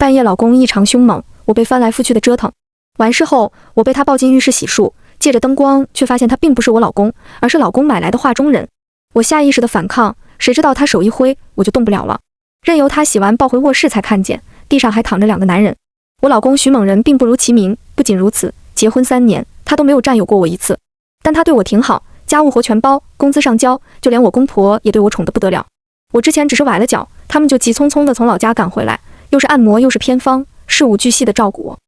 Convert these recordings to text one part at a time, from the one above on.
半夜老公异常凶猛，我被翻来覆去的折腾。完事后，我被他抱进浴室洗漱，借着灯光，却发现他并不是我老公，而是老公买来的画中人。我下意识的反抗，谁知道他手一挥，我就动不了了，任由他洗完抱回卧室，才看见地上还躺着2个男人。我老公徐猛人并不如其名，不仅如此，结婚3年，他都没有占有过我一次。但他对我挺好，家务活全包，工资上交，就连我公婆也对我宠得不得了。我之前只是崴了脚，他们就急匆匆地从老家赶回来，又是按摩又是偏方，事无巨细地照顾我。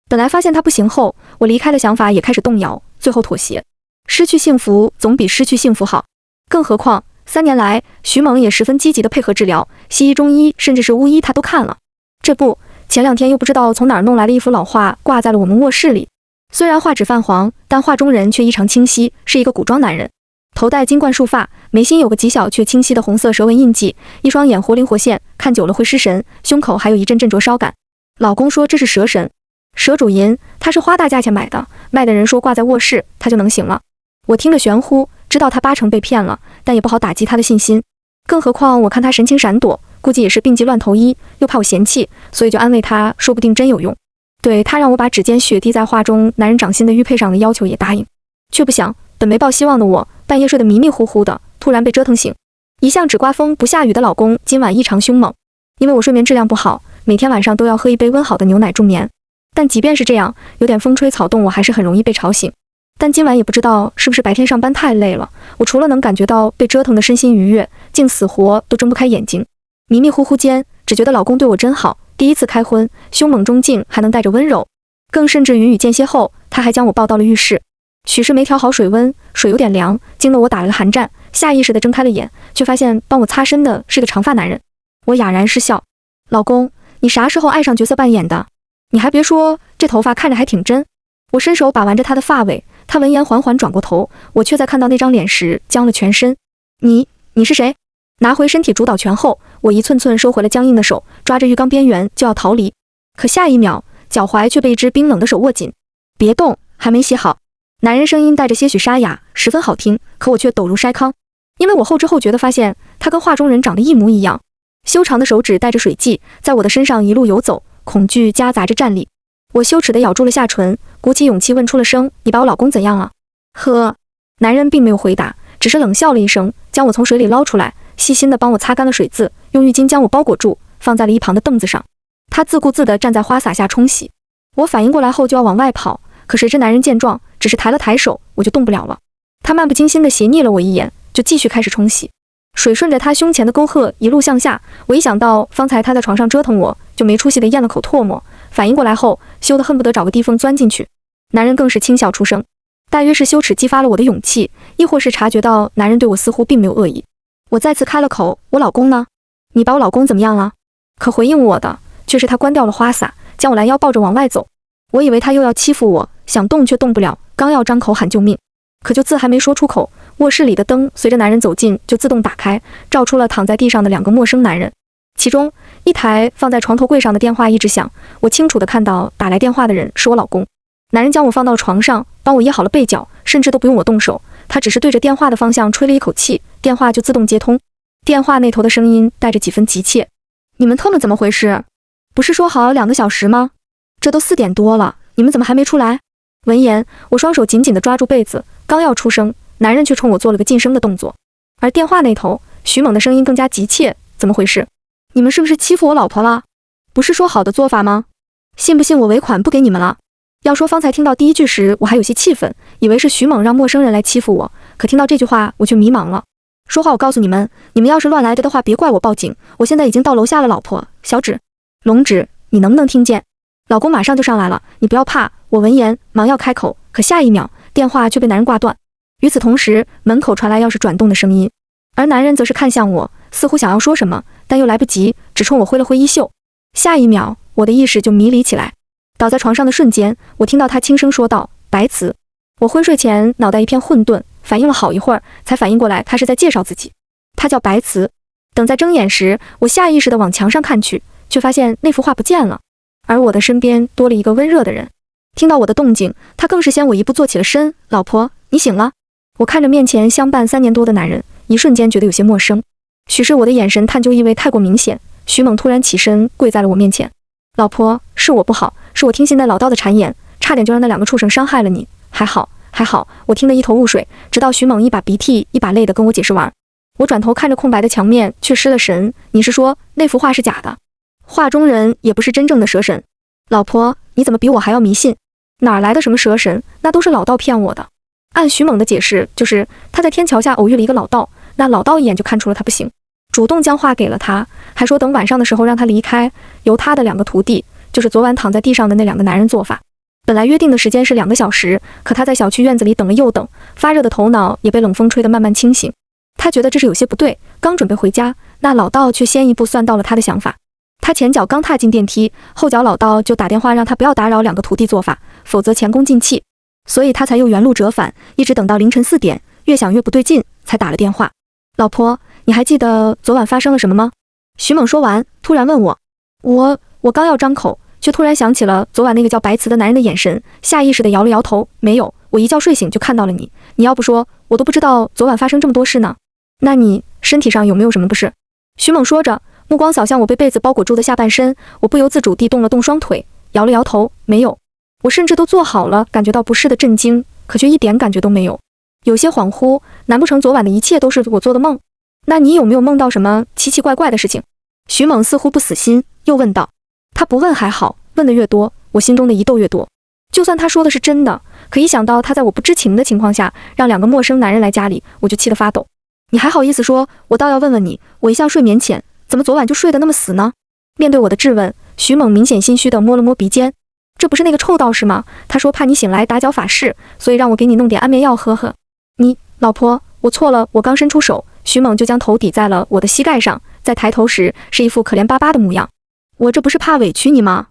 本来发现他不行后，我离开的想法也开始动摇，最后妥协。失去幸福总比失去幸福好，更何况3年来，徐猛也十分积极地配合治疗，西医、中医，甚至是巫医他都看了。这不，前2天又不知道从哪儿弄来了一幅老画，挂在了我们卧室里。虽然画纸泛黄，但画中人却异常清晰，是一个古装男人，头戴金冠束发，眉心有个极小却清晰的红色蛇纹印记，一双眼活灵活现，看久了会失神，胸口还有一阵阵灼烧感。老公说这是蛇神，蛇主银，他是花大价钱买的，卖的人说挂在卧室他就能醒了。我听着玄乎，知道他8成被骗了，但也不好打击他的信心。更何况我看他神情闪躲，估计也是病急乱投医，又怕我嫌弃，所以就安慰他，说不定真有用。对，他让我把指尖血滴在画中男人掌心的玉佩上的要求也答应，却不想本没抱希望的我，半夜睡得迷迷糊糊的，突然被折腾醒。一向只刮风不下雨的老公今晚异常凶猛，因为我睡眠质量不好，每天晚上都要喝一杯温好的牛奶助眠。但即便是这样，有点风吹草动我还是很容易被吵醒。但今晚也不知道是不是白天上班太累了，我除了能感觉到被折腾的身心愉悦，竟死活都睁不开眼睛。迷迷糊糊间，只觉得老公对我真好，第一次开荤，凶猛中竟还能带着温柔。更甚至于与间歇后，他还将我抱到了浴室。许是没调好水温，水有点凉，惊得我打了个寒战，下意识地睁开了眼，却发现帮我擦身的是个长发男人。我哑然失笑，老公，你啥时候爱上角色扮演的？你还别说，这头发看着还挺真。我伸手把玩着他的发尾，他闻言缓缓转过头，我却在看到那张脸时僵了全身。你是谁？拿回身体主导权后，我一寸寸收回了僵硬的手，抓着浴缸边缘就要逃离，可下一秒，脚踝却被一只冰冷的手握紧。别动，还没洗好。男人声音带着些许沙哑，十分好听，可我却抖如筛糠，因为我后知后觉地发现他跟画中人长得一模一样。修长的手指带着水迹，在我的身上一路游走，恐惧夹杂着战栗。我羞耻地咬住了下唇，鼓起勇气问出了声：“你把我老公怎样了？”呵，男人并没有回答，只是冷笑了一声，将我从水里捞出来，细心地帮我擦干了水渍，用浴巾将我包裹住，放在了一旁的凳子上。他自顾自地站在花洒下冲洗。我反应过来后就要往外跑，可谁知男人见状，只是抬了抬手，我就动不了了。他漫不经心地斜睨了我一眼，就继续开始冲洗。水顺着他胸前的沟壑一路向下，我一想到方才他在床上折腾我，就没出息地咽了口唾沫。反应过来后，羞得恨不得找个地缝钻进去。男人更是轻笑出声，大约是羞耻激发了我的勇气，亦或是察觉到男人对我似乎并没有恶意。我再次开了口：“我老公呢？你把我老公怎么样了？”可回应我的却是他关掉了花洒，将我拦腰抱着往外走。我以为他又要欺负我，想动却动不了，刚要张口喊救命，可就字还没说出口，卧室里的灯随着男人走近就自动打开，照出了躺在地上的2个陌生男人。其中一台放在床头柜上的电话一直响，我清楚地看到打来电话的人是我老公。男人将我放到了床上，帮我掖好了被角，甚至都不用我动手，他只是对着电话的方向吹了一口气，电话就自动接通。电话那头的声音带着几分急切：“你们特么怎么回事？不是说好2个小时吗？这都4点多了，你们怎么还没出来？”闻言，我双手紧紧地抓住被子，刚要出声，男人却冲我做了个噤声的动作。而电话那头，徐猛的声音更加急切：“怎么回事？你们是不是欺负我老婆了？不是说好的做法吗？信不信我尾款不给你们了？”要说方才听到第1句时，我还有些气愤，以为是徐猛让陌生人来欺负我，可听到这句话，我却迷茫了。说话我告诉你们，你们要是乱来的话，别怪我报警，我现在已经到楼下了。老婆，小指，龙指，你能不能听见？老公马上就上来了，你不要怕。我闻言忙要开口，可下一秒电话却被男人挂断。与此同时，门口传来钥匙转动的声音，而男人则是看向我，似乎想要说什么，但又来不及，只冲我挥了挥衣袖。下一秒，我的意识就迷离起来，倒在床上的瞬间，我听到他轻声说道：“白瓷。”我昏睡前脑袋一片混沌，反应了好一会儿，才反应过来他是在介绍自己。他叫白瓷。等在睁眼时，我下意识地往墙上看去，却发现那幅画不见了，而我的身边多了一个温热的人。听到我的动静，他更是先我一步坐起了身：“老婆，你醒了。”我看着面前相伴3年多的男人，一瞬间觉得有些陌生。许是我的眼神探究意味太过明显，徐猛突然起身跪在了我面前。老婆，是我不好，是我听信那老道的谗言，差点就让那两个畜生伤害了你。还好，我听得一头雾水，直到徐猛一把鼻涕一把泪的跟我解释完。我转头看着空白的墙面，却失了神。你是说那幅画是假的？画中人也不是真正的蛇神？老婆，你怎么比我还要迷信？哪来的什么蛇神？那都是老道骗我的。按徐猛的解释，就是他在天桥下偶遇了一个老道，那老道一眼就看出了他不行，主动将画给了他，还说等晚上的时候让他离开，由他的两个徒弟，就是昨晚躺在地上的那两个男人做法。本来约定的时间是2个小时，可他在小区院子里等了又等，发热的头脑也被冷风吹得慢慢清醒。他觉得这是有些不对，刚准备回家，那老道却先一步算到了他的想法。他前脚刚踏进电梯，后脚老道就打电话让他不要打扰两个徒弟做法，否则前功尽弃。所以他才又原路折返，一直等到凌晨4点，越想越不对劲，才打了电话。老婆，你还记得昨晚发生了什么吗？徐猛说完，突然问我。我刚要张口，却突然想起了昨晚那个叫白瓷的男人的眼神，下意识地摇了摇头，没有，我一觉睡醒就看到了你，你要不说，我都不知道昨晚发生这么多事呢。那你身体上有没有什么不适？徐猛说着，目光扫向我被被子包裹住的下半身，我不由自主地动了动双腿，摇了摇头，没有。我甚至都做好了感觉到不适的震惊，可却一点感觉都没有，有些恍惚，难不成昨晚的一切都是我做的梦？那你有没有梦到什么奇奇怪怪的事情？徐猛似乎不死心，又问道。他不问还好，问的越多，我心中的疑窦越多。就算他说的是真的，可一想到他在我不知情的情况下让2个陌生男人来家里，我就气得发抖。你还好意思说？我倒要问问你，我一向睡眠浅，怎么昨晚就睡得那么死呢？面对我的质问，徐猛明显心虚地摸了摸鼻尖。这不是那个臭道士吗？他说怕你醒来打搅法事，所以让我给你弄点安眠药喝喝。你，老婆，我错了。我刚伸出手，徐猛就将头抵在了我的膝盖上，在抬头时是一副可怜巴巴的模样。我这不是怕委屈你吗？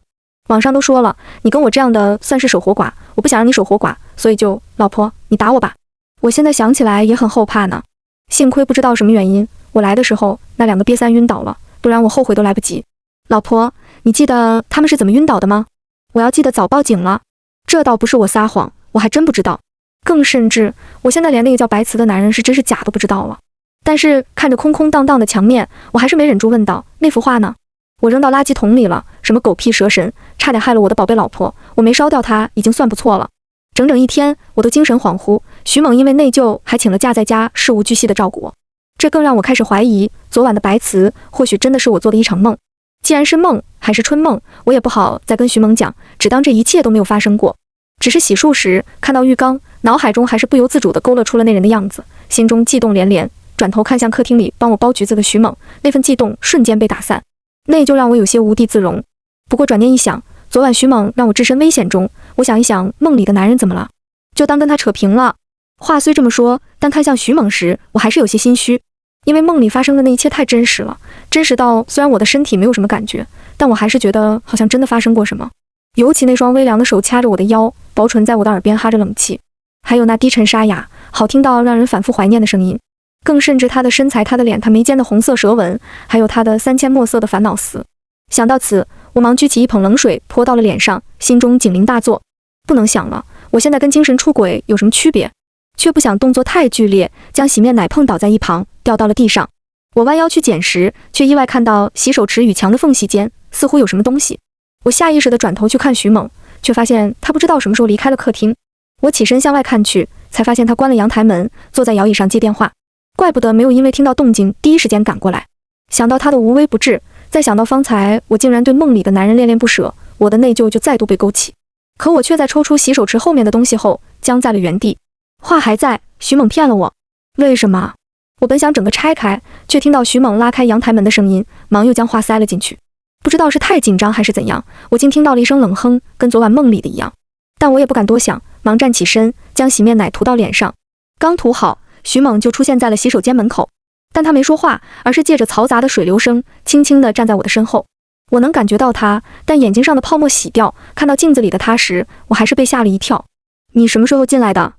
网上都说了，你跟我这样的算是守活寡，我不想让你守活寡，所以就，老婆，你打我吧。我现在想起来也很后怕呢。幸亏不知道什么原因，我来的时候那2个瘪三晕倒了，不然我后悔都来不及。老婆，你记得他们是怎么晕倒的吗？我要记得早报警了。这倒不是我撒谎，我还真不知道。更甚至，我现在连那个叫白瓷的男人是真是假都不知道了。但是看着空空荡荡的墙面，我还是没忍住问道，那幅画呢？我扔到垃圾桶里了，什么狗屁蛇神，差点害了我的宝贝老婆，我没烧掉她已经算不错了。整整1天，我都精神恍惚。徐猛因为内疚，还请了假在家事无巨细的照顾我。这更让我开始怀疑，昨晚的白瓷或许真的是我做的一场梦。既然是梦，还是春梦，我也不好再跟徐猛讲，只当这一切都没有发生过。只是洗漱时看到浴缸，脑海中还是不由自主地勾勒出了那人的样子，心中悸动连连。转头看向客厅里帮我剥橘子的徐猛，那份悸动瞬间被打散，内疚让我有些无地自容。不过转念一想，昨晚徐猛让我置身危险中，我想一想梦里的男人怎么了，就当跟他扯平了。话虽这么说，但看向徐猛时，我还是有些心虚，因为梦里发生的那一切太真实了，真实到虽然我的身体没有什么感觉，但我还是觉得好像真的发生过什么。尤其那双微凉的手掐着我的腰，薄唇在我的耳边哈着冷气，还有那低沉沙哑、好听到让人反复怀念的声音，更甚至他的身材、他的脸、他眉间的红色蛇纹，还有他的3000墨色的烦恼丝。想到此，我忙举起一捧冷水泼到了脸上，心中警铃大作。不能想了，我现在跟精神出轨有什么区别？却不想动作太剧烈，将洗面奶碰倒在一旁，掉到了地上。我弯腰去捡时，却意外看到洗手池与墙的缝隙间似乎有什么东西。我下意识地转头去看徐猛，却发现他不知道什么时候离开了客厅。我起身向外看去，才发现他关了阳台门，坐在摇椅上接电话。怪不得没有因为听到动静第一时间赶过来。想到他的无微不至，再想到方才我竟然对梦里的男人恋恋不舍，我的内疚就再度被勾起。可我却在抽出洗手池后面的东西后僵在了原地。话还在，徐猛骗了我。为什么？我本想整个拆开，却听到徐猛拉开阳台门的声音，忙又将话塞了进去。不知道是太紧张还是怎样，我竟听到了一声冷哼，跟昨晚梦里的一样。但我也不敢多想，忙站起身，将洗面奶涂到脸上。刚涂好，徐猛就出现在了洗手间门口，但他没说话，而是借着嘈杂的水流声，轻轻地站在我的身后。我能感觉到他，但眼睛上的泡沫洗掉，看到镜子里的他时，我还是被吓了一跳。你什么时候进来的？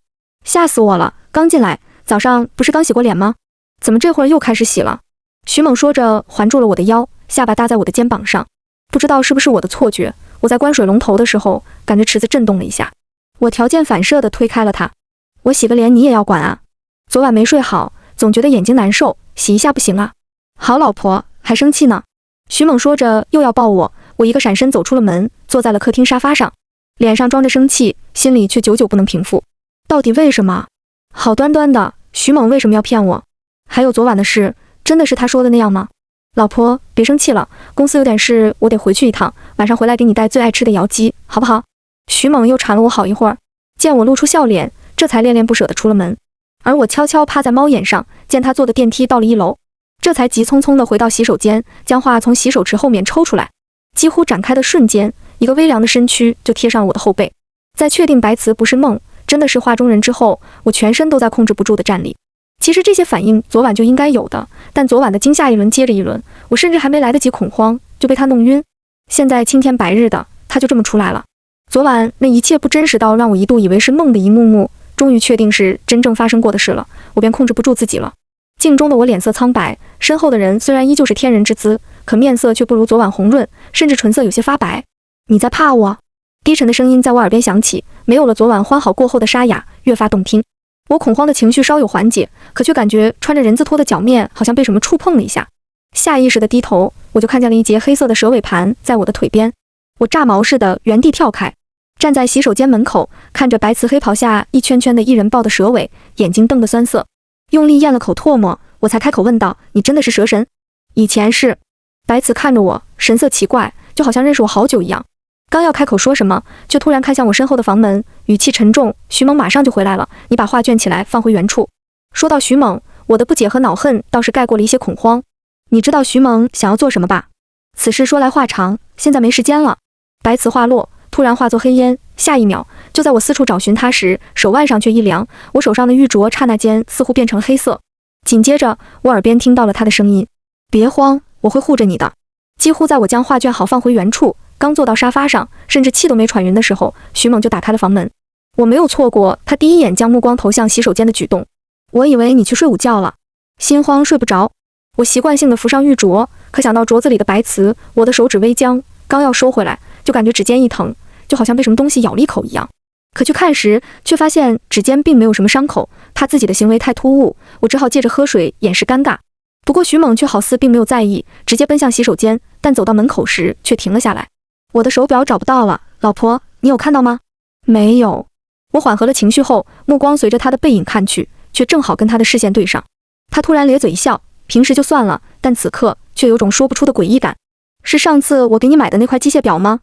吓死我了，刚进来，早上不是刚洗过脸吗？怎么这会儿又开始洗了？徐猛说着，环住了我的腰，下巴搭在我的肩膀上。不知道是不是我的错觉，我在关水龙头的时候，感觉池子震动了一下。我条件反射地推开了他。我洗个脸你也要管啊？昨晚没睡好，总觉得眼睛难受，洗一下不行啊？好老婆，还生气呢？徐猛说着又要抱我，我一个闪身走出了门，坐在了客厅沙发上，脸上装着生气，心里却久久不能平复。到底为什么？好端端的，徐猛为什么要骗我？还有昨晚的事，真的是他说的那样吗？老婆，别生气了，公司有点事，我得回去一趟，晚上回来给你带最爱吃的窑鸡，好不好？徐猛又缠了我好一会儿，见我露出笑脸，这才恋恋不舍地出了门。而我悄悄趴在猫眼上，见他坐的电梯到了1楼，这才急匆匆地回到洗手间，将话从洗手池后面抽出来。几乎展开的瞬间，一个微凉的身躯就贴上了我的后背。在确定白瓷不是梦，真的是画中人之后，我全身都在控制不住的站立。其实这些反应昨晚就应该有的，但昨晚的惊吓一轮接着一轮，我甚至还没来得及恐慌，就被他弄晕。现在青天白日的，他就这么出来了。昨晚那一切不真实到让我一度以为是梦的一幕幕，终于确定是真正发生过的事了，我便控制不住自己了。镜中的我脸色苍白，身后的人虽然依旧是天人之姿，可面色却不如昨晚红润，甚至唇色有些发白。你在怕我？低沉的声音在我耳边响起，没有了昨晚欢好过后的沙哑，越发动听。我恐慌的情绪稍有缓解，可却感觉穿着人字拖的脚面好像被什么触碰了一下。下意识的低头，我就看见了一截黑色的蛇尾盘在我的腿边。我炸毛似的原地跳开，站在洗手间门口，看着白瓷黑袍下一圈圈的一人抱的蛇尾，眼睛瞪得酸涩，用力咽了口唾沫，我才开口问道：“你真的是蛇神？”以前是。白瓷看着我，神色奇怪，就好像认识我好久一样。刚要开口说什么，却突然看向我身后的房门，语气沉重：“徐猛马上就回来了，你把画卷起来放回原处。”说到徐猛，我的不解和恼恨倒是盖过了一些恐慌。你知道徐猛想要做什么吧？此事说来话长，现在没时间了。白瓷话落，突然化作黑烟，下一秒，就在我四处找寻他时，手腕上却一凉，我手上的玉镯刹那间似乎变成了黑色。紧接着，我耳边听到了他的声音：“别慌，我会护着你的。”几乎在我将画卷好放回原处，刚坐到沙发上，甚至气都没喘匀的时候，徐猛就打开了房门。我没有错过他第一眼将目光投向洗手间的举动。我以为你去睡午觉了，心慌睡不着。我习惯性的扶上玉镯，可想到镯子里的白瓷，我的手指微僵，刚要收回来，就感觉指尖一疼，就好像被什么东西咬了一口一样。可去看时，却发现指尖并没有什么伤口，怕自己的行为太突兀，我只好借着喝水掩饰尴尬。不过徐猛却好似并没有在意，直接奔向洗手间，但走到门口时却停了下来。我的手表找不到了，老婆，你有看到吗？没有。我缓和了情绪后，目光随着他的背影看去，却正好跟他的视线对上。他突然咧嘴一笑，平时就算了，但此刻却有种说不出的诡异感。是上次我给你买的那块机械表吗？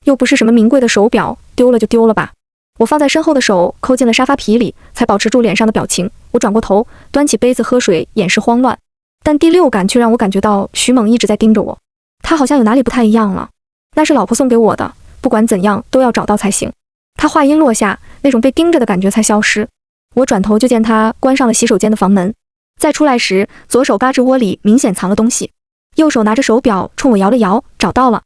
又不是什么名贵的手表，丢了就丢了吧。我放在身后的手抠进了沙发皮里，才保持住脸上的表情。我转过头，端起杯子喝水，掩饰慌乱。但第六感却让我感觉到徐猛一直在盯着我，他好像有哪里不太一样了。那是老婆送给我的，不管怎样都要找到才行。他话音落下，那种被盯着的感觉才消失。我转头就见他关上了洗手间的房门，再出来时，左手胳肢窝里明显藏了东西，右手拿着手表冲我摇了摇，找到了。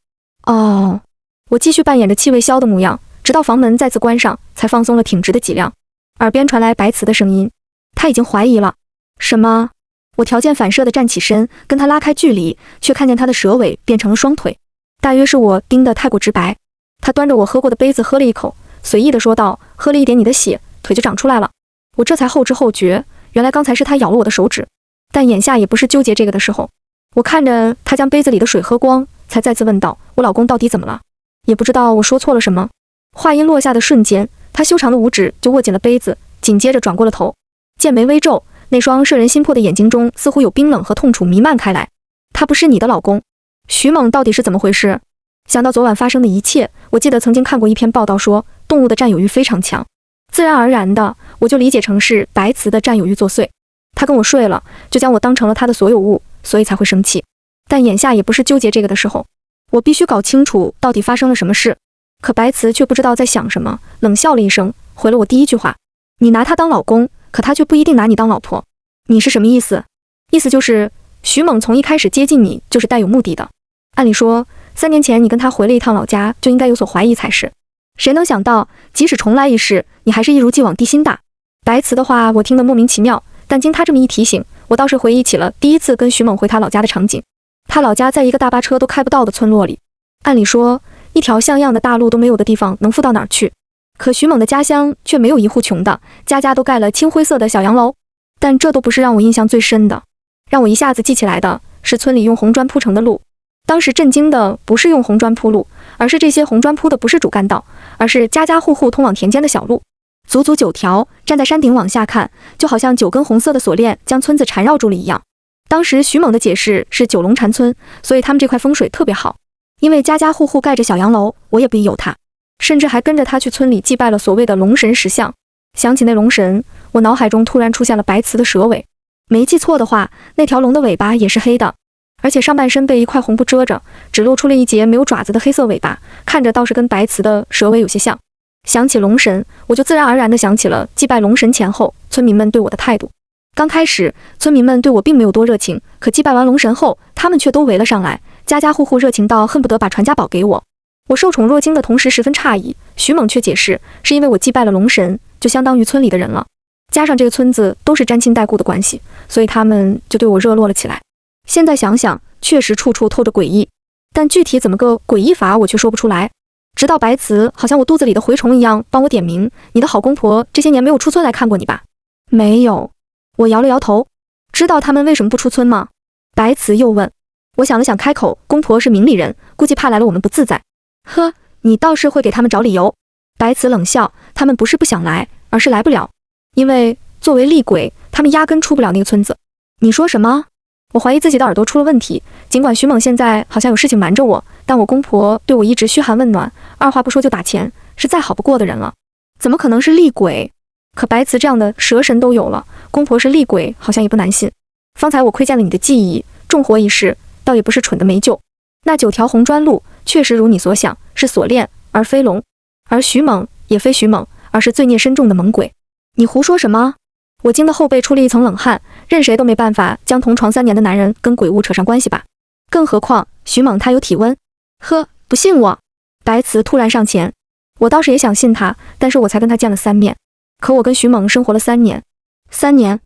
哦，我继续扮演着气味消的模样，直到房门再次关上，才放松了挺直的脊梁。耳边传来白瓷的声音：“他已经怀疑了。”什么？我条件反射地站起身，跟他拉开距离，却看见他的蛇尾变成了双腿。大约是我盯得太过直白，他端着我喝过的杯子喝了一口，随意地说道：“喝了一点你的血，腿就长出来了。”我这才后知后觉，原来刚才是他咬了我的手指。但眼下也不是纠结这个的时候。我看着他将杯子里的水喝光，才再次问道：“我老公到底怎么了？”也不知道我说错了什么。话音落下的瞬间，他修长的五指就握紧了杯子，紧接着转过了头，剑眉微皱，那双摄人心魄的眼睛中似乎有冰冷和痛楚弥漫开来。他不是你的老公，徐猛到底是怎么回事？想到昨晚发生的一切，我记得曾经看过一篇报道说，动物的占有欲非常强，自然而然的，我就理解成是白瓷的占有欲作祟。他跟我睡了，就将我当成了他的所有物，所以才会生气。但眼下也不是纠结这个的时候，我必须搞清楚到底发生了什么事。可白瓷却不知道在想什么，冷笑了一声，回了我第一句话：“你拿他当老公，可他却不一定拿你当老婆。”你是什么意思？意思就是徐猛从一开始接近你就是带有目的的。按理说3年前你跟他回了一趟老家，就应该有所怀疑才是。谁能想到，即使重来一世，你还是一如既往地心大。白瓷的话我听得莫名其妙，但经他这么一提醒，我倒是回忆起了第一次跟徐猛回他老家的场景。他老家在一个大巴车都开不到的村落里，按理说一条像样的大路都没有的地方能富到哪儿去？可徐猛的家乡却没有一户穷的，家家都盖了青灰色的小洋楼。但这都不是让我印象最深的，让我一下子记起来的是村里用红砖铺成的路。当时震惊的不是用红砖铺路，而是这些红砖铺的不是主干道，而是家家户户通往田间的小路，足足9条，站在山顶往下看，就好像9根红色的锁链将村子缠绕住了一样。当时徐猛的解释是9龙缠村，所以他们这块风水特别好，因为家家户户盖着小洋楼，我也不疑有他，甚至还跟着他去村里祭拜了所谓的龙神石像。想起那龙神，我脑海中突然出现了白瓷的蛇尾，没记错的话，那条龙的尾巴也是黑的，而且上半身被一块红布遮着，只露出了一截没有爪子的黑色尾巴，看着倒是跟白瓷的蛇尾有些像。想起龙神，我就自然而然地想起了祭拜龙神前后村民们对我的态度。刚开始，村民们对我并没有多热情，可祭拜完龙神后，他们却都围了上来，家家户户热情到恨不得把传家宝给我。我受宠若惊的同时十分诧异，徐猛却解释，是因为我祭拜了龙神，就相当于村里的人了，加上这个村子都是沾亲带故的关系，所以他们就对我热络了起来。现在想想，确实处处透着诡异，但具体怎么个诡异法我却说不出来。直到白瓷好像我肚子里的蛔虫一样帮我点名，你的好公婆这些年没有出村来看过你吧？没有。我摇了摇头。知道他们为什么不出村吗？白瓷又问。我想了想开口，公婆是明里人，估计怕来了我们不自在。呵，你倒是会给他们找理由。白瓷冷笑，他们不是不想来，而是来不了，因为作为厉鬼，他们压根出不了那个村子。你说什么？我怀疑自己的耳朵出了问题，尽管徐猛现在好像有事情瞒着我，但我公婆对我一直嘘寒问暖，二话不说就打钱，是再好不过的人了，怎么可能是厉鬼？可白瓷这样的蛇神都有了，公婆是厉鬼好像也不难信。方才我窥见了你的记忆，重活一世，倒也不是蠢的没救。那9条红砖路确实如你所想，是锁链而非龙，而徐猛也非徐猛，而是罪孽深重的猛鬼。你胡说什么？我惊得后背出了一层冷汗，任谁都没办法将同床3年的男人跟鬼物扯上关系吧，更何况徐猛他有体温。呵，不信我？白瓷突然上前。我倒是也想信他，但是我才跟他见了3面，可我跟徐猛生活了3年。3年？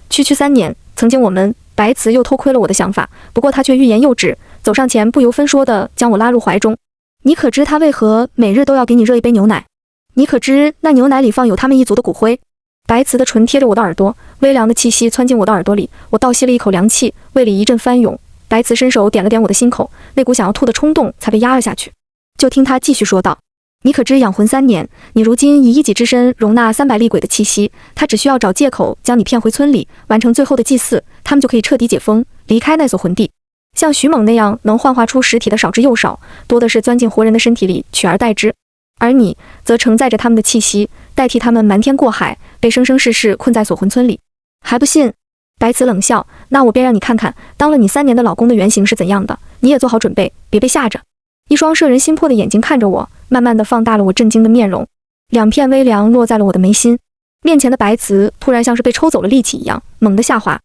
区3年。曾经我们，白瓷又偷窥了我的想法，不过他却欲言又止，走上前不由分说地将我拉入怀中。你可知他为何每日都要给你热一杯牛奶？你可知那牛奶里放有他们一族的骨灰？白瓷的唇贴着我的耳朵，微凉的气息窜进我的耳朵里，我倒吸了一口凉气，胃里一阵翻涌。白瓷伸手点了点我的心口，那股想要吐的冲动才被压了下去。就听他继续说道，你可知养魂3年，你如今以一己之身容纳300厉鬼的气息，他只需要找借口将你骗回村里，完成最后的祭祀，他们就可以彻底解封，离开那所魂地。像徐猛那样能幻化出实体的少之又少，多的是钻进活人的身体里取而代之，而你则承载着他们的气息，代替他们瞒天过海，被生生世世困在锁魂村里。还不信？白瓷冷笑，那我便让你看看当了你3年的老公的原型是怎样的，你也做好准备，别被吓着。一双摄人心魄的眼睛看着我，慢慢地放大了我震惊的面容，2片微凉落在了我的眉心。面前的白瓷突然像是被抽走了力气一样，猛地下滑。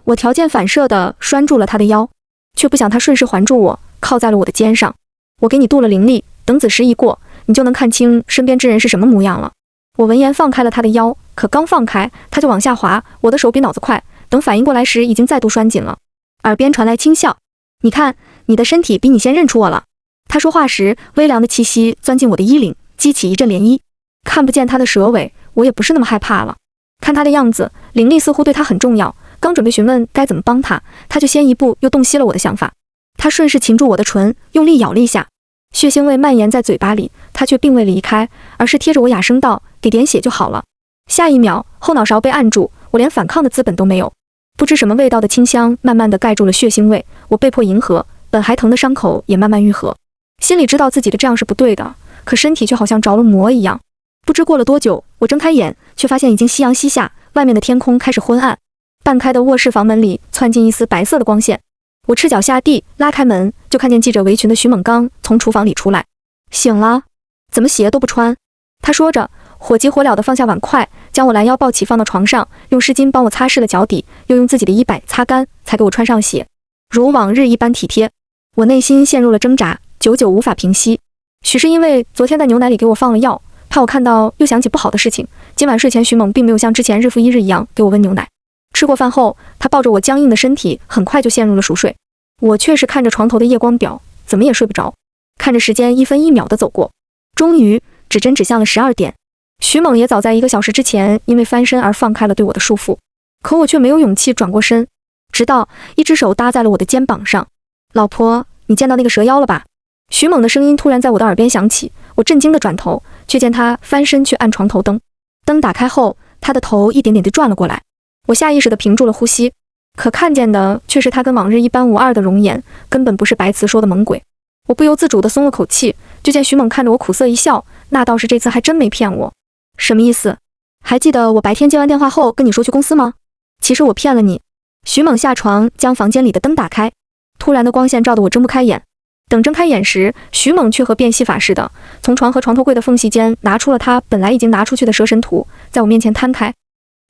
我条件反射地拴住了他的腰，却不想他顺势环住我，靠在了我的肩上。我给你镀了灵力，等子时一过，你就能看清身边之人是什么模样了。我闻言放开了他的腰，可刚放开，他就往下滑。我的手比脑子快，等反应过来时，已经再度拴紧了。耳边传来轻笑，你看，你的身体比你先认出我了。他说话时，微凉的气息钻进我的衣领，激起一阵涟漪。看不见他的蛇尾，我也不是那么害怕了。看他的样子，灵力似乎对他很重要。刚准备询问该怎么帮他，他就先一步又洞悉了我的想法。他顺势擒住我的唇，用力咬了一下，血腥味蔓延在嘴巴里，他却并未离开，而是贴着我哑声道：“给点血就好了。”下一秒，后脑勺被按住，我连反抗的资本都没有。不知什么味道的清香慢慢地盖住了血腥味，我被迫迎合，本还疼的伤口也慢慢愈合。心里知道自己的这样是不对的，可身体却好像着了魔一样。不知过了多久，我睁开眼，却发现已经夕阳西下，外面的天空开始昏暗。半开的卧室房门里窜进一丝白色的光线，我赤脚下地，拉开门，就看见系着围裙的徐猛刚从厨房里出来。醒了？怎么鞋都不穿？他说着，火急火燎地放下碗筷，将我拦腰抱起放到床上，用湿巾帮我擦拭了脚底，又用自己的衣摆擦干，才给我穿上鞋，如往日一般体贴。我内心陷入了挣扎，久久无法平息。许是因为昨天在牛奶里给我放了药，怕我看到又想起不好的事情。今晚睡前，徐猛并没有像之前日复一日一样给我温牛奶。吃过饭后，他抱着我僵硬的身体，很快就陷入了熟睡。我却是看着床头的夜光表，怎么也睡不着，看着时间一分一秒地走过。终于，指针指向了12点。徐猛也早在1个小时之前因为翻身而放开了对我的束缚，可我却没有勇气转过身，直到一只手搭在了我的肩膀上。老婆，你见到那个蛇妖了吧？徐猛的声音突然在我的耳边响起，我震惊地转头，却见他翻身去按床头灯，灯打开后，他的头一点点地转了过来。我下意识地屏住了呼吸，可看见的却是他跟往日一般无二的容颜，根本不是白瓷说的猛鬼。我不由自主地松了口气，就见徐猛看着我苦涩一笑，那倒是这次还真没骗我。什么意思？还记得我白天接完电话后跟你说去公司吗？其实我骗了你。徐猛下床将房间里的灯打开，突然的光线照得我睁不开眼。等睁开眼时，徐猛却和变戏法似的，从床和床头柜的缝隙间拿出了他本来已经拿出去的蛇神图，在我面前摊开。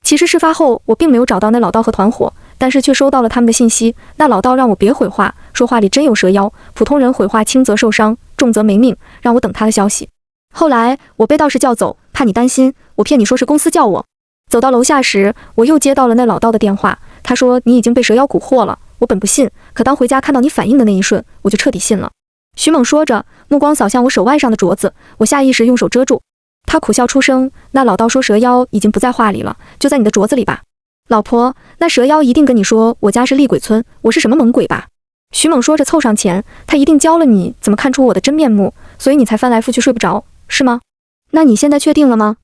其实事发后，我并没有找到那老道和团伙，但是却收到了他们的信息。那老道让我别毁画，说画里真有蛇妖，普通人毁画轻则受伤，重则没命，让我等他的消息。后来我被道士叫走，怕你担心，我骗你说是公司叫我。走到楼下时，我又接到了那老道的电话，他说你已经被蛇妖蛊惑了。我本不信，可当回家看到你反应的那一瞬，我就彻底信了。徐猛说着，目光扫向我手腕上的镯子，我下意识用手遮住。他苦笑出声，那老道说蛇妖已经不在画里了，就在你的镯子里吧。老婆，那蛇妖一定跟你说我家是厉鬼村，我是什么猛鬼吧？徐猛说着凑上前，他一定教了你怎么看出我的真面目，所以你才翻来覆去睡不着，是吗？那你现在确定了吗？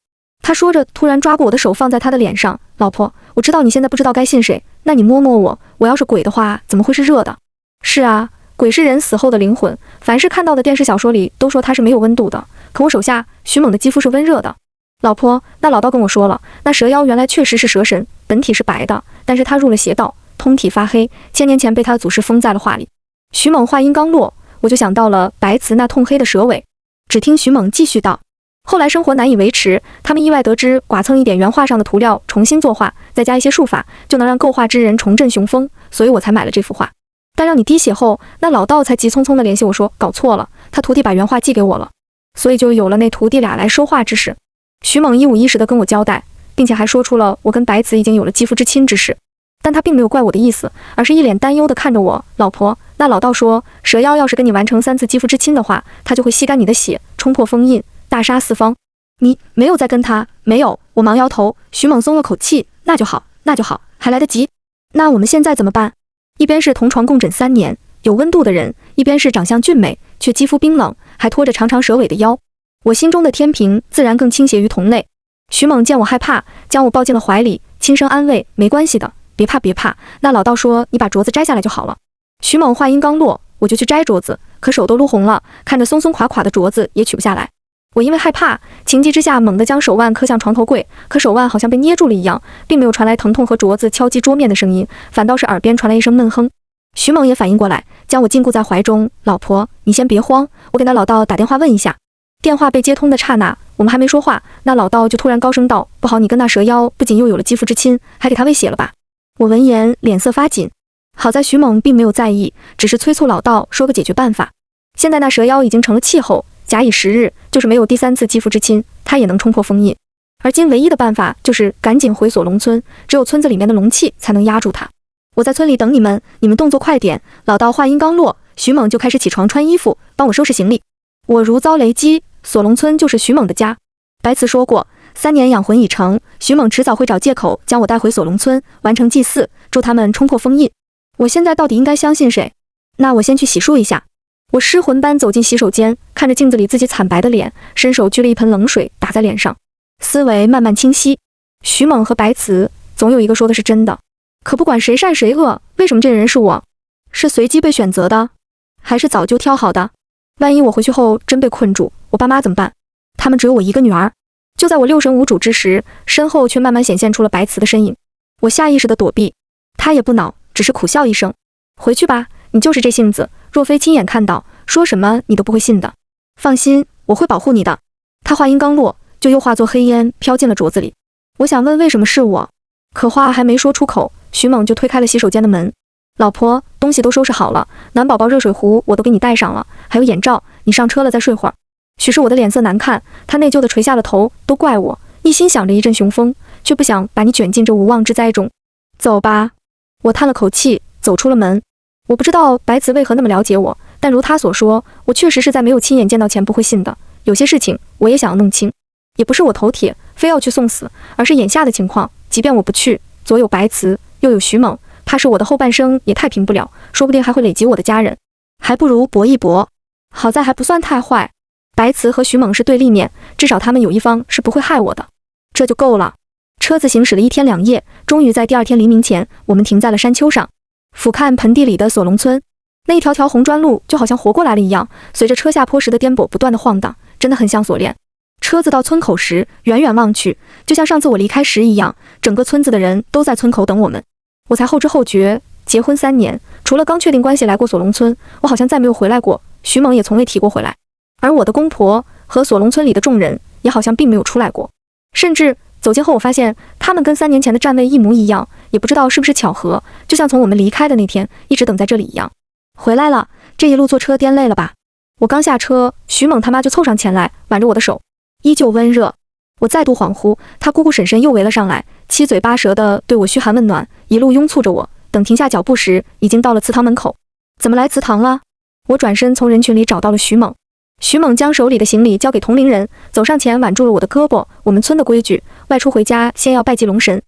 他说着突然抓过我的手放在他的脸上，老婆，我知道你现在不知道该信谁，那你摸摸我，我要是鬼的话怎么会是热的？是啊，鬼是人死后的灵魂，凡是看到的电视小说里都说它是没有温度的，可我手下徐猛的肌肤是温热的。老婆，那老道跟我说了，那蛇妖原来确实是蛇神，本体是白的，但是他入了邪道，通体发黑，千年前被他的祖师封在了画里。徐猛话音刚落，我就想到了白瓷那痛黑的蛇尾。只听徐猛继续道，后来生活难以维持，他们意外得知剐蹭一点原画上的涂料重新作画，再加一些术法，就能让构画之人重振雄风，所以我才买了这幅画。但让你滴血后，那老道才急匆匆地联系我说搞错了，他徒弟把原画寄给我了，所以就有了那徒弟俩来收画之事。徐猛一五一十地跟我交代，并且还说出了我跟白瓷已经有了肌肤之亲之事。但他并没有怪我的意思，而是一脸担忧地看着我，老婆，那老道说蛇妖要是跟你完成3次肌肤之亲的话，他就会吸干你的血，冲破封印，大杀四方。你没有再跟他？没有，我忙摇头。徐猛松了口气，那就好，那就好，还来得及。那我们现在怎么办？一边是同床共枕3年有温度的人，一边是长相俊美却肌肤冰冷还拖着长长蛇尾的妖，我心中的天平自然更倾斜于同类。徐猛见我害怕，将我抱进了怀里，轻声安慰，没关系的，别怕别怕，那老道说你把镯子摘下来就好了。徐猛话音刚落，我就去摘镯子，可手都撸红了，看着松松垮垮的镯子也取不下来。我因为害怕，情急之下猛地将手腕磕向床头柜，可手腕好像被捏住了一样，并没有传来疼痛和镯子敲击桌面的声音，反倒是耳边传来一声闷哼。徐猛也反应过来，将我禁锢在怀中，老婆，你先别慌，我给那老道打电话问一下。电话被接通的刹那，我们还没说话，那老道就突然高声道，不好，你跟那蛇妖不仅又有了肌肤之亲，还给他喂血了吧？我闻言脸色发紧，好在徐猛并没有在意，只是催促老道说个解决办法。现在那蛇妖已经成了气候，假以时日，就是没有第3次肌肤之亲，他也能冲破封印。而今唯一的办法就是赶紧回锁龙村，只有村子里面的龙气才能压住他。我在村里等你们，你们动作快点。老道话音刚落，徐猛就开始起床穿衣服，帮我收拾行李。我如遭雷击，锁龙村就是徐猛的家。白瓷说过，3年养魂已成，徐猛迟早会找借口将我带回锁龙村，完成祭祀，助他们冲破封印。我现在到底应该相信谁？那我先去洗漱一下。我失魂般走进洗手间，看着镜子里自己惨白的脸，伸手掬了一盆冷水打在脸上，思维慢慢清晰。徐猛和白瓷，总有一个说的是真的。可不管谁善谁恶，为什么这个人是我？是随机被选择的，还是早就挑好的？万一我回去后真被困住，我爸妈怎么办？他们只有我一个女儿。就在我六神无主之时，身后却慢慢显现出了白瓷的身影。我下意识地躲避，他也不恼，只是苦笑一声，回去吧，你就是这性子，若非亲眼看到，说什么你都不会信的。放心，我会保护你的。他话音刚落，就又化作黑烟飘进了镯子里。我想问为什么是我，可话还没说出口，徐猛就推开了洗手间的门。老婆，东西都收拾好了，暖宝宝热水壶我都给你带上了，还有眼罩，你上车了再睡会儿。许是我的脸色难看，他内疚地垂下了头，都怪我，一心想着一阵雄风，却不想把你卷进这无妄之灾中。走吧。我叹了口气，走出了门。我不知道白瓷为何那么了解我，但如他所说，我确实是在没有亲眼见到前不会信的。有些事情我也想要弄清，也不是我头铁非要去送死，而是眼下的情况，即便我不去，左有白瓷，右有徐猛，怕是我的后半生也太平不了，说不定还会累及我的家人。还不如搏一搏。好在还不算太坏，白瓷和徐猛是对立面，至少他们有一方是不会害我的，这就够了。车子行驶了1天2夜，终于在第2天黎明前，我们停在了山丘上，俯瞰盆地里的索隆村。那一条条红砖路就好像活过来了一样，随着车下坡时的颠簸不断的晃荡，真的很像锁链。车子到村口时，远远望去，就像上次我离开时一样，整个村子的人都在村口等我们。我才后知后觉，结婚3年，除了刚确定关系来过索隆村，我好像再没有回来过。徐猛也从未提过回来，而我的公婆和索隆村里的众人也好像并没有出来过。甚至走近后，我发现他们跟3年前的站位一模一样，也不知道是不是巧合，就像从我们离开的那天一直等在这里一样。回来了，这一路坐车颠累了吧？我刚下车，徐猛他妈就凑上前来，挽着我的手，依旧温热。我再度恍惚，他姑姑婶婶又围了上来，七嘴八舌地对我嘘寒问暖，一路拥簇着我。等停下脚步时，已经到了祠堂门口。怎么来祠堂了？我转身从人群里找到了徐猛。徐猛将手里的行李交给同龄人，走上前挽住了我的胳膊。我们村的规矩，外出回家先要拜祭龙神。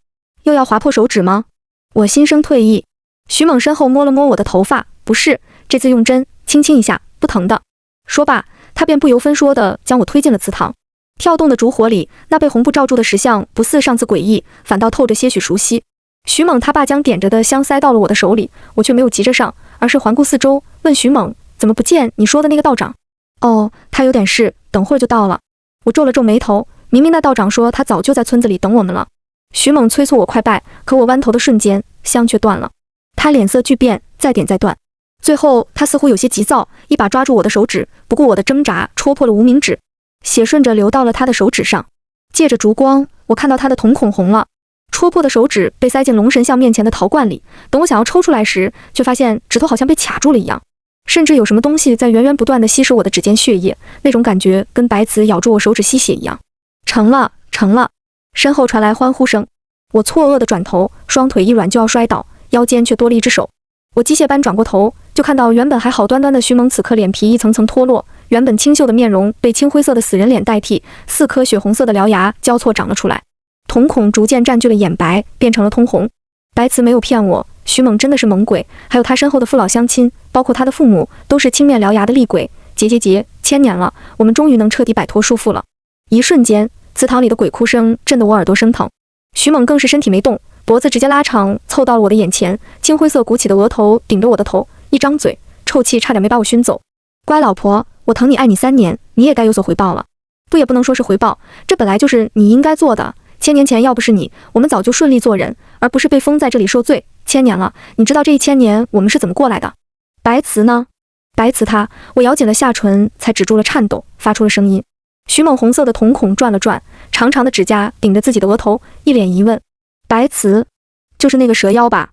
又要划破手指吗？我心生退意。徐猛身后摸了摸我的头发，不是，这次用针轻轻一下，不疼的。说罢，他便不由分说地将我推进了祠堂。跳动的烛火里，那被红布罩住的石像不似上次诡异，反倒透着些许熟悉。徐猛他爸将点着的香塞到了我的手里，我却没有急着上，而是环顾四周，问徐猛：怎么不见你说的那个道长？哦，他有点事，等会儿就到了。我皱了皱眉头，明明那道长说他早就在村子里等我们了。徐猛催促我快拜，可我弯头的瞬间，香却断了。他脸色巨变，再点再断。最后他似乎有些急躁，一把抓住我的手指，不顾我的挣扎，戳破了无名指，血顺着流到了他的手指上。借着烛光，我看到他的瞳孔红了。戳破的手指被塞进龙神像面前的陶罐里，等我想要抽出来时，却发现指头好像被卡住了一样，甚至有什么东西在源源不断地吸食我的指尖血液，那种感觉跟白瓷咬住我手指吸血一样。成了，成了！身后传来欢呼声，我错愕地转头，双腿一软就要摔倒，腰间却多了一只手。我机械般转过头，就看到原本还好端端的徐猛此刻脸皮一层层脱落，原本清秀的面容被青灰色的死人脸代替，4颗血红色的獠牙交错长了出来，瞳孔逐渐占据了眼白，变成了通红。白瓷没有骗我，徐猛真的是猛鬼，还有他身后的父老乡亲，包括他的父母，都是青面獠牙的厉鬼。1000年了，我们终于能彻底摆脱束缚了。一瞬间，祠堂里的鬼哭声震得我耳朵生疼。徐猛更是身体没动，脖子直接拉长，凑到了我的眼前，青灰色鼓起的额头顶着我的头，一张嘴，臭气差点没把我熏走。乖老婆，我疼你爱你3年，你也该有所回报了。不也不能说是回报，这本来就是你应该做的。1000年前要不是你，我们早就顺利做人，而不是被封在这里受罪。1000年了，你知道这1000年我们是怎么过来的？白瓷呢？白瓷他，我咬紧了下唇，才止住了颤抖，发出了声音。徐猛红色的瞳孔转了转，长长的指甲顶着自己的额头，一脸疑问。白瓷，就是那个蛇妖吧？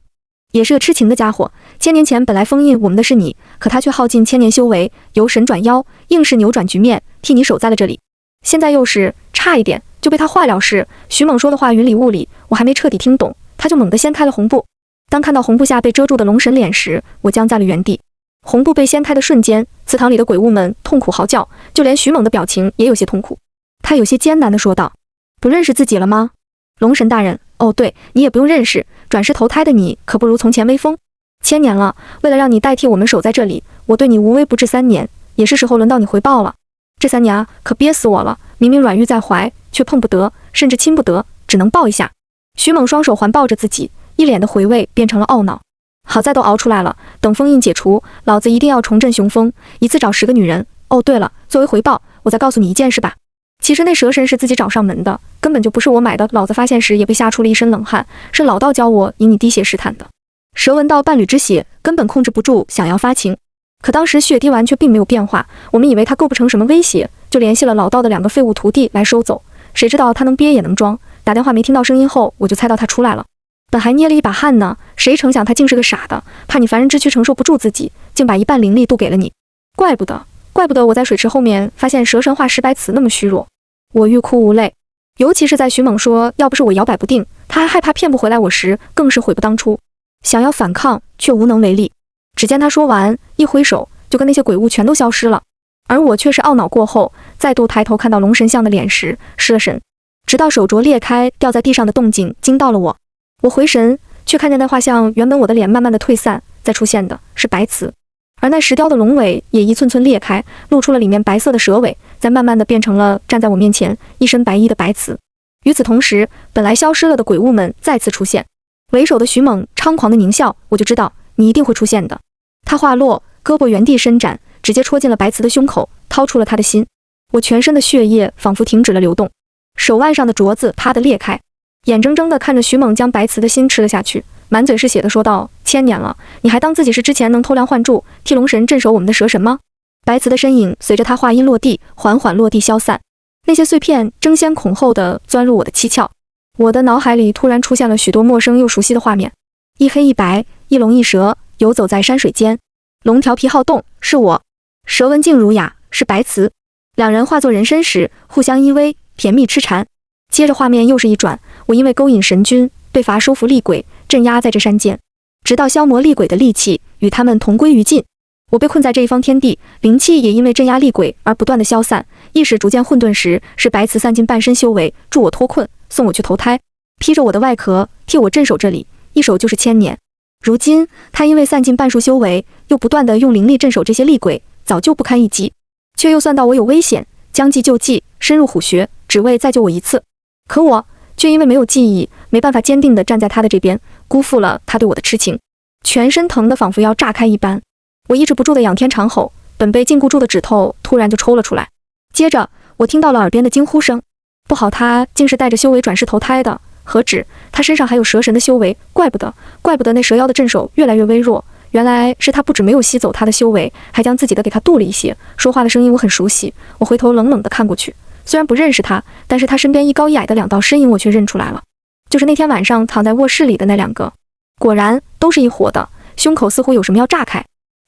也是个痴情的家伙。1000年前本来封印我们的是你，可他却耗尽1000年修为，由神转妖，硬是扭转局面，替你守在了这里。现在又是差一点就被他坏了事。徐猛说的话云里雾里，我还没彻底听懂，他就猛地掀开了红布。当看到红布下被遮住的龙神脸时，我僵在了原地。红布被掀开的瞬间，祠堂里的鬼物们痛苦嚎叫，就连徐猛的表情也有些痛苦。他有些艰难地说道：不认识自己了吗？龙神大人，哦对，你也不用认识，转世投胎的你可不如从前威风。1000年了，为了让你代替我们守在这里，我对你无微不至3年，也是时候轮到你回报了。这3年啊，可憋死我了，明明软玉在怀，却碰不得，甚至亲不得，只能抱一下。徐猛双手环抱着自己，一脸的回味变成了懊恼。好在都熬出来了，等封印解除，老子一定要重振雄风，一次找10个女人。哦对了，作为回报，我再告诉你一件事吧。其实那蛇神是自己找上门的，根本就不是我买的，老子发现时也被吓出了一身冷汗，是老道教我以你滴血试探的。蛇闻到伴侣之血，根本控制不住想要发情，可当时血滴完却并没有变化，我们以为他构不成什么威胁，就联系了老道的2个废物徒弟来收走，谁知道他能憋也能装，打电话没听到声音后，我就猜到他出来了。本还捏了一把汗呢，谁成想他竟是个傻的，怕你凡人之躯承受不住自己，竟把一半灵力渡给了你。怪不得我在水池后面发现蛇神化石白瓷那么虚弱。我欲哭无泪，尤其是在徐猛说要不是我摇摆不定，他还害怕骗不回来我时，更是悔不当初，想要反抗却无能为力。只见他说完，一挥手就跟那些鬼物全都消失了，而我却是懊恼过后，再度抬头看到龙神像的脸时失了神，直到手镯裂开掉在地上的动静惊到了我。我回神，却看见那画像原本我的脸慢慢的退散，再出现的是白瓷。而那石雕的龙尾也一寸寸裂开，露出了里面白色的蛇尾，再慢慢的变成了站在我面前一身白衣的白瓷。与此同时，本来消失了的鬼物们再次出现。为首的徐猛猖狂的狞笑，我就知道你一定会出现的。他话落，胳膊原地伸展，直接戳进了白瓷的胸口，掏出了他的心。我全身的血液仿佛停止了流动，手腕上的镯子啪地裂开，眼睁睁地看着徐猛将白瓷的心吃了下去，满嘴是血的说道：千年了，你还当自己是之前能偷梁换柱，替龙神镇守我们的蛇神吗？白瓷的身影随着他话音落地，缓缓落地消散，那些碎片争先恐后地钻入我的七窍。我的脑海里突然出现了许多陌生又熟悉的画面，一黑一白，一龙一蛇，游走在山水间。龙调皮好动，是我；蛇文静儒雅，是白瓷。两人化作人身时，互相依偎，甜蜜痴缠。接着画面又是一转，我因为勾引神君，被罚收服厉鬼，镇压在这山间，直到消磨厉鬼的戾气，与他们同归于尽。我被困在这一方天地，灵气也因为镇压厉鬼而不断的消散，意识逐渐混沌时，是白瓷散尽半身修为，助我脱困，送我去投胎，披着我的外壳，替我镇守这里，一守就是千年。如今他因为散尽半数修为，又不断的用灵力镇守这些厉鬼，早就不堪一击，却又算到我有危险，将计就计，深入虎穴，只为再救我一次。可我却因为没有记忆，没办法坚定地站在他的这边，辜负了他对我的痴情，全身疼得仿佛要炸开一般。我抑制不住的仰天长吼，本被禁锢住的指头突然就抽了出来。接着我听到了耳边的惊呼声，不好，他竟是带着修为转世投胎的，何止他身上还有蛇神的修为，怪不得那蛇妖的镇守越来越微弱，原来是他不止没有吸走他的修为，还将自己的给他渡了一些。说话的声音我很熟悉，我回头冷冷地看过去，虽然不认识他，但是他身边一高一矮的两道身影我却认出来了，就是那天晚上躺在卧室里的那两个，果然都是一伙的，胸口似乎有什么要炸开。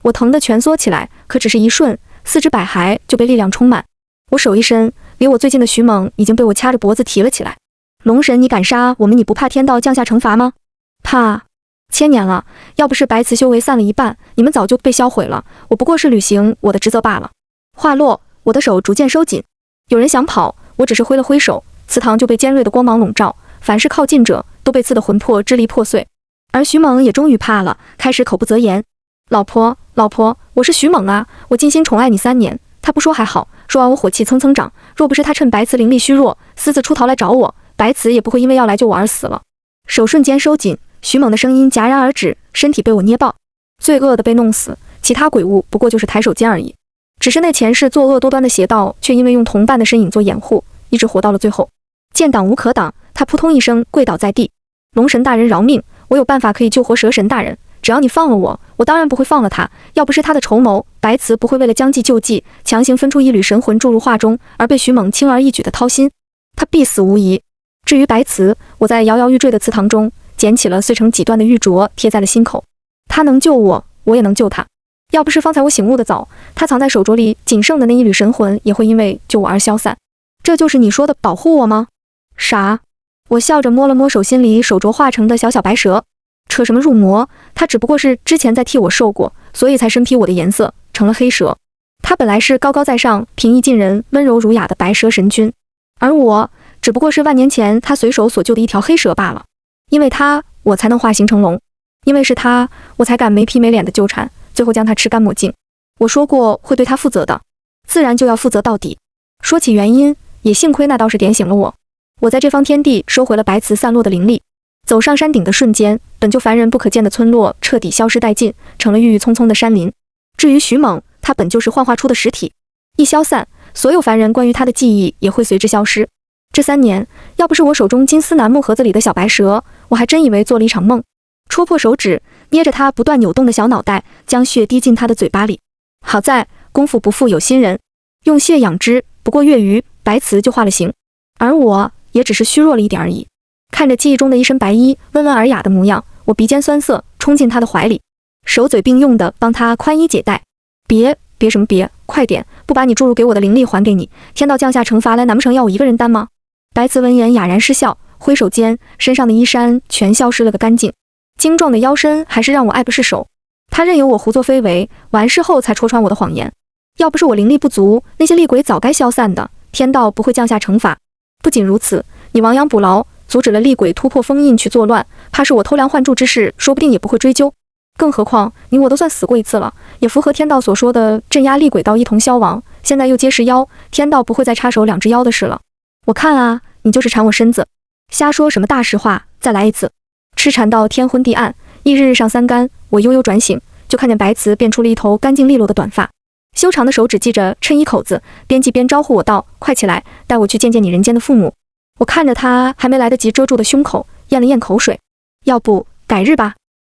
我疼得蜷缩起来，可只是一瞬，四肢百骸就被力量充满。我手一伸，离我最近的徐猛已经被我掐着脖子提了起来。龙神，你敢杀我们，你不怕天道降下惩罚吗？怕。千年了，要不是白瓷修为散了一半，你们早就被销毁了，我不过是履行我的职责罢了。话落，我的手逐渐收紧。有人想跑，我只是挥了挥手，祠堂就被尖锐的光芒笼罩，凡是靠近者都被刺得魂魄支离破碎。而徐猛也终于怕了，开始口不择言。老婆，我是徐猛啊，我尽心宠爱你3年，他不说还好，说完我火气蹭蹭涨，若不是他趁白瓷灵力虚弱，私自出逃来找我，白瓷也不会因为要来救我而死了。手瞬间收紧，徐猛的声音戛然而止，身体被我捏爆，罪恶的被弄死，其他鬼物不过就是抬手间而已。只是那前世作恶多端的邪道，却因为用同伴的身影做掩护，一直活到了最后。见挡无可挡，他扑通一声跪倒在地。龙神大人饶命，我有办法可以救活蛇神大人，只要你放了我，我当然不会放了他。要不是他的筹谋，白瓷不会为了将计就计，强行分出一缕神魂注入画中，而被徐猛轻而易举的掏心，他必死无疑。至于白瓷，我在摇摇欲坠的祠堂中捡起了碎成几段的玉镯，贴在了心口。他能救我，我也能救他。要不是方才我醒悟的早，他藏在手镯里仅剩的那一缕神魂也会因为救我而消散。这就是你说的保护我吗？啥？我笑着摸了摸手心里手镯化成的小白蛇，扯什么入魔？他只不过是之前在替我受过，所以才身披我的颜色，成了黑蛇。他本来是高高在上、平易近人、温柔儒雅的白蛇神君，而我只不过是万年前他随手所救的一条黑蛇罢了。因为他，我才能化形成龙；因为是他，我才敢没皮没脸的纠缠，最后将他吃干抹净。我说过会对他负责的，自然就要负责到底。说起原因，也幸亏那倒是点醒了我。我在这方天地收回了白瓷散落的灵力，走上山顶的瞬间，本就凡人不可见的村落彻底消失殆尽，成了郁郁葱葱的山林。至于徐猛，他本就是幻化出的实体，一消散，所有凡人关于他的记忆也会随之消失。这3年，要不是我手中金丝楠木盒子里的小白蛇，我还真以为做了一场梦。戳破手指，捏着他不断扭动的小脑袋，将血滴进他的嘴巴里。好在功夫不负有心人，用血养之，不过月余，白瓷就化了形，而我也只是虚弱了一点而已。看着记忆中的一身白衣，温文尔雅的模样，我鼻尖酸涩，冲进他的怀里，手嘴并用的帮他宽衣解带。别什么别，快点，不把你注入给我的灵力还给你，天道降下惩罚来，难不成要我一个人担吗？白瓷闻言哑然失笑，挥手间，身上的衣衫全消失了个干净，精壮的腰身还是让我爱不释手。他任由我胡作非为，完事后才戳穿我的谎言。要不是我灵力不足，那些厉鬼早该消散的，天道不会降下惩罚。不仅如此，你亡羊补牢，阻止了厉鬼突破封印去作乱，怕是我偷梁换柱之事，说不定也不会追究。更何况你我都算死过一次了，也符合天道所说的镇压厉鬼道一同消亡。现在又结识妖，天道不会再插手2只妖的事了。我看啊，你就是缠我身子，瞎说什么大实话！再来一次！痴缠到天昏地暗，一日日上3竿，我悠悠转醒，就看见白瓷变出了一头干净利落的短发，修长的手指系着衬衣口子，边系边招呼我道：“快起来，带我去见见你人间的父母。”我看着他还没来得及遮住的胸口，咽了咽口水，要不改日吧。